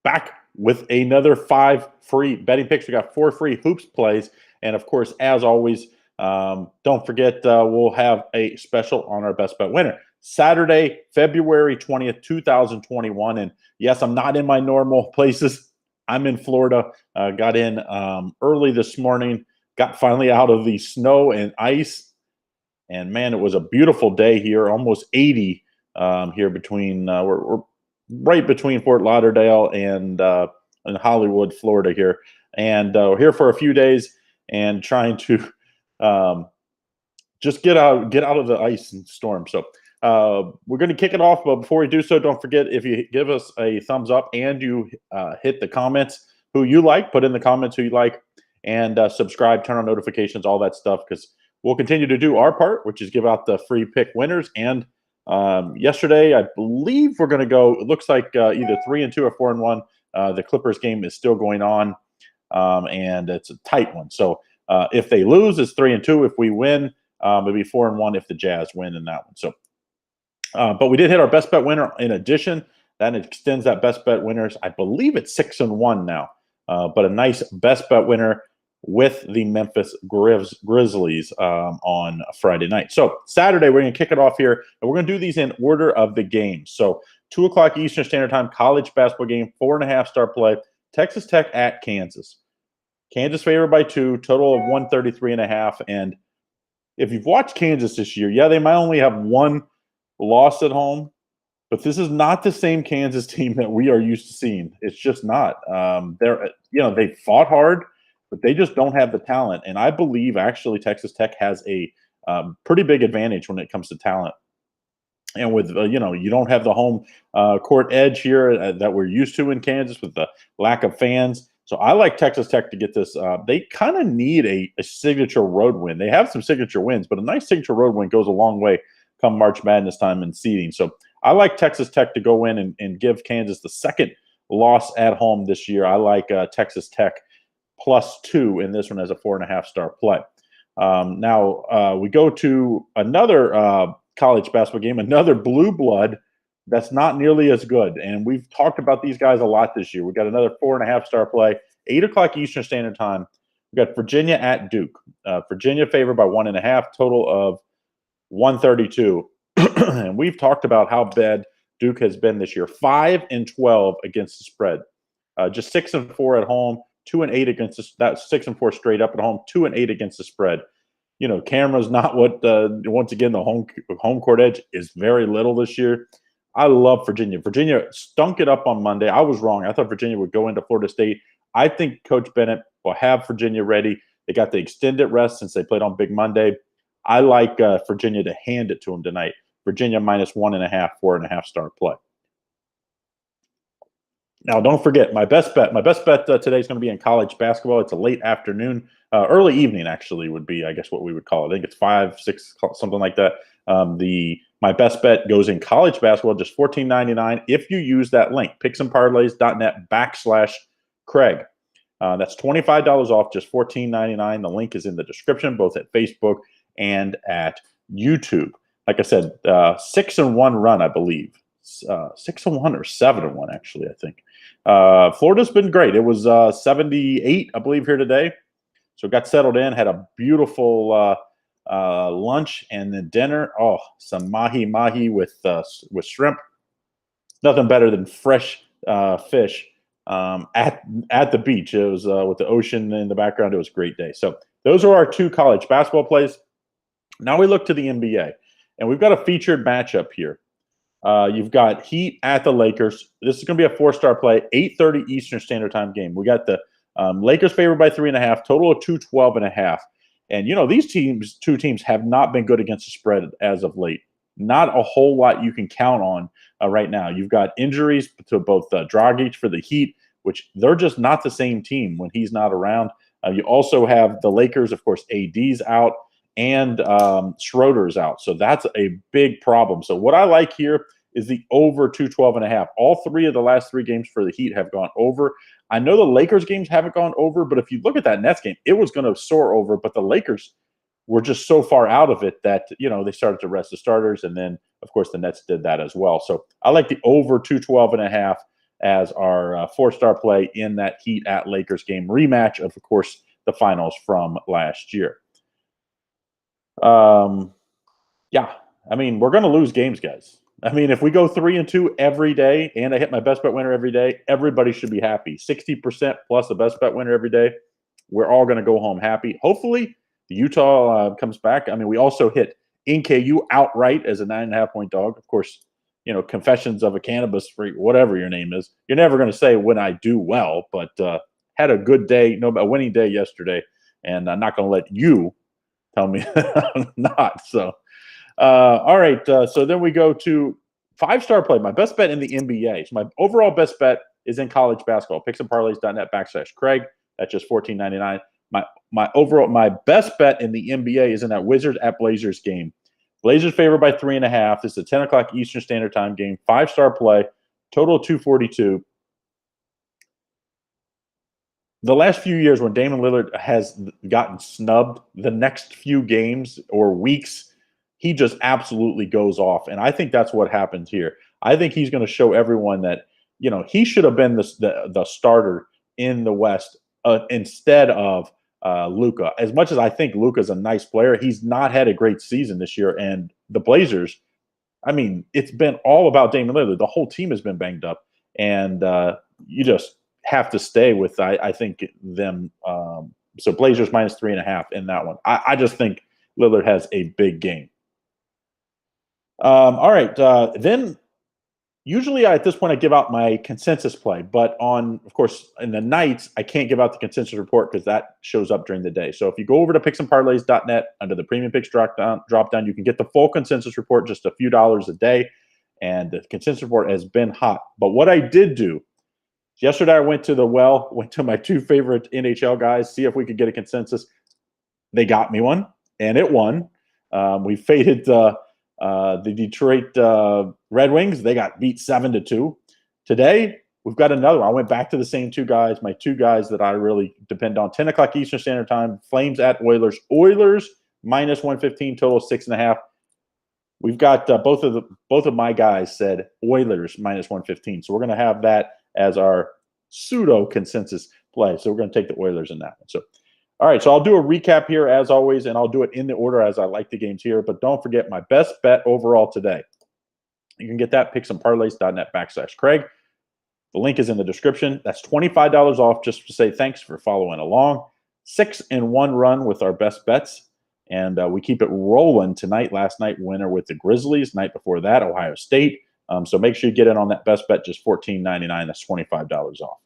back with another 5 free betting picks. We got 4 free hoops plays. And of course, as always, don't forget we'll have a special on our best bet winner. Saturday, February 20th, 2021. And yes, I'm not in my normal places. I'm in Florida. Got in early this morning. Got finally out of the snow and ice. And man, it was a beautiful day here, almost 80 here between, we're right between Fort Lauderdale and Hollywood, Florida here. And we're here for a few days and trying to just get out of the ice and storm. So we're going to kick it off. But before we do so, don't forget, if you give us a thumbs up and you hit the comments who you like, put in the comments who you like, and subscribe, turn on notifications, all that stuff, because we'll continue to do our part, which is give out the free pick winners. And yesterday, I believe we're going to go, it looks like either 3-2 or 4-1. The Clippers game is still going on, and it's a tight one. So if they lose, it's 3-2. If we win, it'll be 4-1 if the Jazz win in that one. So, but we did hit our best bet winner in addition. That extends that best bet winners. I believe it's 6-1 now, but a nice best bet winner with the Memphis Grizzlies on Friday night. So Saturday, we're going to kick it off here, and we're going to do these in order of the games. So 2 o'clock Eastern Standard Time, college basketball game, 4.5 star play, Texas Tech at Kansas. Kansas favored by 2, total of 133.5. And if you've watched Kansas this year, yeah, they might only have 1 loss at home, but this is not the same Kansas team that we are used to seeing. It's just not. They fought hard, but they just don't have the talent. And I believe actually Texas Tech has a pretty big advantage when it comes to talent. And with, you don't have the home court edge here that we're used to in Kansas with the lack of fans. So I like Texas Tech to get this. They kind of need a signature road win. They have some signature wins, but a nice signature road win goes a long way come March Madness time in seeding. So I like Texas Tech to go in and give Kansas the second loss at home this year. I like Texas Tech +2 in this one as a 4.5 star play. Now we go to another college basketball game, another blue blood that's not nearly as good. And we've talked about these guys a lot this year. We got another 4.5 star play, 8 o'clock Eastern Standard Time. We got Virginia at Duke. Virginia favored by 1.5, total of 132. And we've talked about how bad Duke has been this year. 5-12 against the spread. Just 6-4 at home, 2-8 against that 6-4 straight up at home, 2-8 against the spread. Camera's not what. Once again, the home court edge is very little this year. I love Virginia. Virginia stunk it up on Monday. I was wrong. I thought Virginia would go into Florida State. I think Coach Bennett will have Virginia ready. They got the extended rest since they played on Big Monday. I like Virginia to hand it to them tonight. Virginia -1.5, 4.5 star play. Now, don't forget, my best bet today is going to be in college basketball. It's a late afternoon, early evening, actually, would be, I guess, what we would call it. I think it's 5, 6, something like that. My best bet goes in college basketball, just $14.99 if you use that link, picksandparlays.net/Craig. That's $25 off, just $14.99. The link is in the description, both at Facebook and at YouTube. Like I said, 6-1 run, I believe. 6-1 or 7-1, actually, I think. Florida's been great. It was 78, I believe, here today. So got settled in, had a beautiful lunch and then dinner. Oh, some mahi with shrimp. Nothing better than fresh fish at the beach. It was with the ocean in the background. It was a great day. So those are our 2 college basketball plays. Now we look to the NBA, and we've got a featured matchup here. You've got Heat at the Lakers. This is going to be a 4-star play, 8:30 Eastern Standard Time game. We got the Lakers favored by 3.5, total of 212.5. And, these 2 teams have not been good against the spread as of late. Not a whole lot you can count on right now. You've got injuries to both Dragic for the Heat, which they're just not the same team when he's not around. You also have the Lakers, of course, AD's out, and Schroeder's out. So that's a big problem. So what I like here is the over 212.5. All 3 of the last 3 games for the Heat have gone over. I know the Lakers games haven't gone over, but if you look at that Nets game, it was going to soar over, but the Lakers were just so far out of it that, they started to rest the starters. And then, of course, the Nets did that as well. So I like the over 212.5. as our 4-star play in that Heat at Lakers game rematch of course, the finals from last year. Yeah, I mean, we're going to lose games, guys. I mean, if we go 3-2 every day and I hit my best bet winner every day, everybody should be happy. 60% plus the best bet winner every day. We're all going to go home happy. Hopefully, the Utah comes back. I mean, we also hit NKU outright as a 9.5-point dog. Of course, Confessions of a Cannabis Freak, whatever your name is. You're never going to say when I do well, but had a good day, a winning day yesterday, and I'm not going to let you tell me I'm not. So, all right. So then we go to 5-star play. My best bet in the NBA. So my overall best bet is in college basketball. Picksandparlays.net/Craig. That's just $14.99. My best bet in the NBA is in that Wizards at Blazers game. Blazers favored by 3.5. This is a 10 o'clock Eastern Standard Time game. 5-star play. Total 242. The last few years when Damian Lillard has gotten snubbed, the next few games or weeks, he just absolutely goes off. And I think that's what happened here. I think he's going to show everyone that, he should have been the starter in the West instead of Luka. As much as I think Luka's a nice player, he's not had a great season this year. And the Blazers, I mean, it's been all about Damian Lillard. The whole team has been banged up. And you just have to stay with, I think, them. So Blazers -3.5 in that one. I just think Lillard has a big game. All right. Then usually at this point I give out my consensus play, but of course, in the nights, I can't give out the consensus report because that shows up during the day. So if you go over to picksandparlays.net under the premium picks drop down, you can get the full consensus report, just a few dollars a day. And the consensus report has been hot. But what I did do, yesterday I went to my 2 favorite NHL guys, see if we could get a consensus. They got me one, and it won. We faded the Detroit Red Wings. They got beat 7-2. Today, we've got another one. I went back to the same 2 guys, my 2 guys that I really depend on. 10 o'clock Eastern Standard Time, Flames at Oilers. Oilers -115, total 6.5. We've got both of my guys said Oilers -115. So we're going to have that as our pseudo consensus play. So we're going to take the Oilers in that one. So, all right. So I'll do a recap here as always, and I'll do it in the order as I like the games here. But don't forget my best bet overall today. You can get that picksandparlays.net/Craig. The link is in the description. That's $25 off just to say thanks for following along. 6-1 run with our best bets. And we keep it rolling tonight. Last night, winner with the Grizzlies. Night before that, Ohio State. So make sure you get in on that best bet, just $14.99. That's $25 off.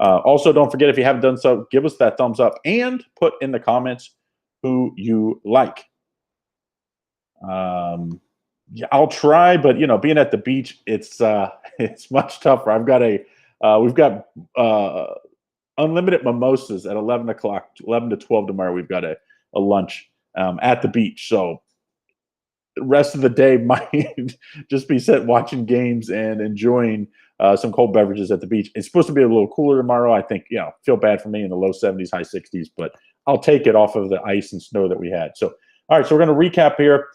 Also, don't forget, if you haven't done so, give us that thumbs up and put in the comments who you like. Yeah, I'll try, but being at the beach, it's much tougher. We've got unlimited mimosas at 11 to 12 tomorrow. We've got a lunch at the beach. So the rest of the day might just be set watching games and enjoying some cold beverages at the beach. It's supposed to be a little cooler tomorrow. I think, feel bad for me in the low 70s, high 60s, but I'll take it off of the ice and snow that we had. So, all right, so we're going to recap here.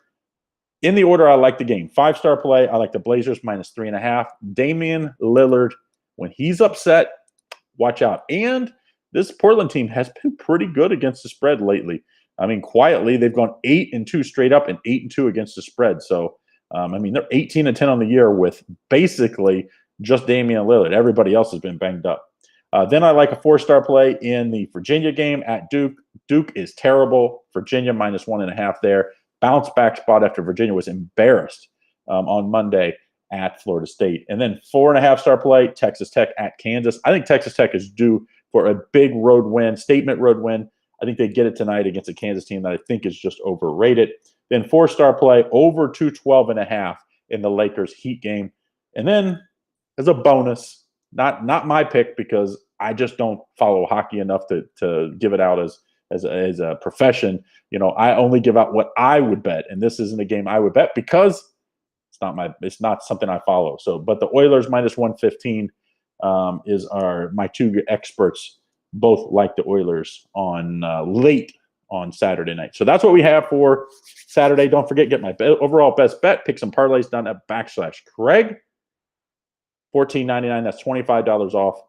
In the order I like the game. 5-star play, I like the Blazers -3.5. Damian Lillard, when he's upset, watch out. And this Portland team has been pretty good against the spread lately. I mean, quietly, they've gone 8-2 straight up and 8-2 against the spread. So, they're 18-10 on the year with basically just Damian Lillard. Everybody else has been banged up. Then I like a 4-star play in the Virginia game at Duke. Duke is terrible. Virginia -1.5 there. Bounce back spot after Virginia was embarrassed on Monday at Florida State. And then 4.5-star play, Texas Tech at Kansas. I think Texas Tech is due for a big road win, statement road win. I think they get it tonight against a Kansas team that I think is just overrated. Then 4-star play, over 212.5 in the Lakers Heat game. And then as a bonus, not my pick because I just don't follow hockey enough to give it out as a profession. I only give out what I would bet, and this isn't a game I would bet because it's not something I follow. So, but the Oilers -115 is my 2 experts. Both like the Oilers on late on Saturday night. So that's what we have for Saturday. Don't forget, get my overall best bet, picksandparlays.net/Craig. $14.99. That's $25 off.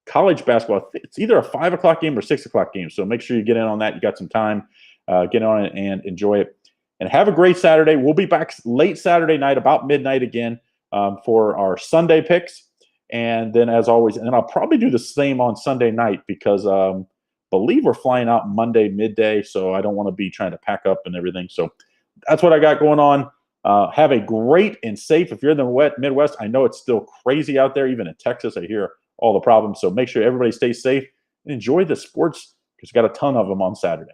College basketball, it's either a 5 o'clock game or 6 o'clock game. So make sure you get in on that. You got some time. Get on it and enjoy it. And have a great Saturday. We'll be back late Saturday night, about midnight again, for our Sunday picks. And then, as always, and then I'll probably do the same on Sunday night because believe we're flying out Monday midday, so I don't want to be trying to pack up and everything. So that's what I got going on. Have a great and safe, if you're in the Midwest, I know it's still crazy out there. Even in Texas, I hear all the problems. So make sure everybody stays safe and enjoy the sports because we got a ton of them on Saturday.